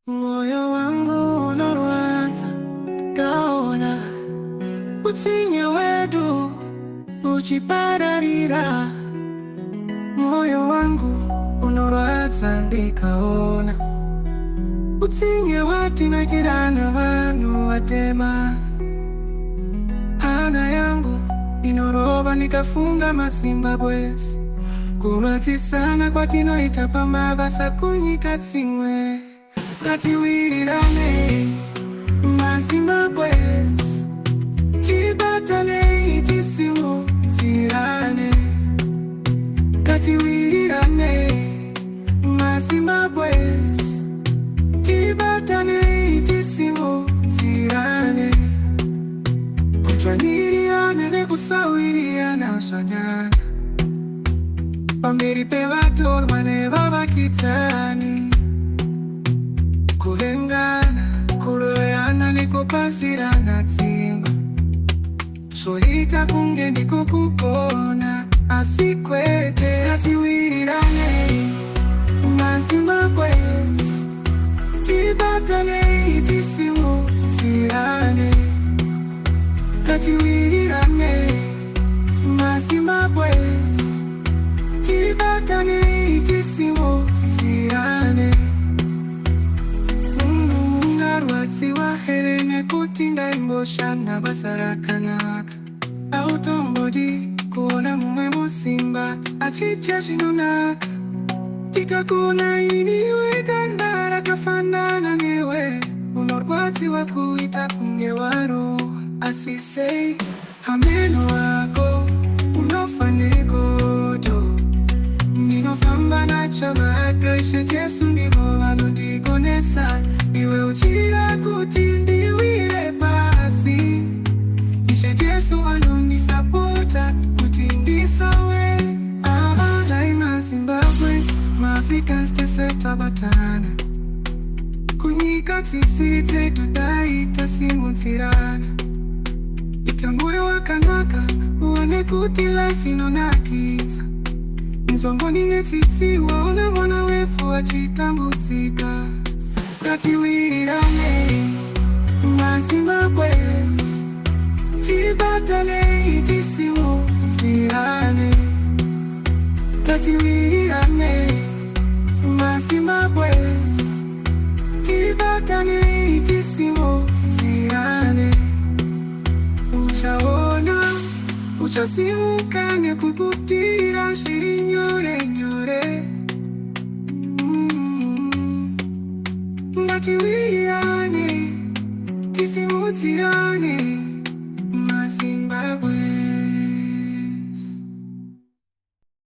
Moyo wangu unorwaza kaona utsinye wedu uchipararira. Moyo wangu unorwaza ndikaona utsinye watinachirana vanhu watema. Hana yangu inorova nikafunga masimba bwesi kurwatisana kwatinoita pamabasa kunyika tsimwe ngatiwirirane masimba bwesi tibatane tisimudzirane. Ngatiwirirane masimba bwesi tibatane tisimudzirane. Kutsvaniriyana nekusawiriyana zvanyanya pamberi pevatorwa nevavakitani. Kuvengana, kuroyana nekupasirana tsimba zvoita kunge ndiko kugona, asi kwete. Ngatiwirirane masimba bwesi tibatane tisimudzirane. Ngatiwirirane masimba bwesi tibatane tisimudzirane. Ngarwadziwa here nekuti ndaimboshanda basa rakanaka. Autombodi kuona mumwe musimba achiita zvinonaka. Tikakuna iniwe ganda rakafanana newe, unorwadziwa kuita kunge waro. Asi sei hameno wako unofa negodo. Ndinofamba nachama akaisha Jesu ndivo vanondigonesa. Iwe uchira kuti ndiwire pasi, ishe Jesu vanondisapota kuti ndisawe. Daima Zimbabweans, maAfricans tese tabatana. Kunyika tisiri tedu dai tasimudzirana. Ita moyo wakanaka uone kuti life inonakidza. Nzongoni netsitsi waona mwana wefu achitambudzika. Ngatiwirirane masimba bwesi tibatane tisimudzirane. Ngatiwirirane masimba bwesi tibatane tisimudzirane. Uchaona, uchasimuka nekuputira zviri nyore nyore. Ngatiwirirane tisimudzirane.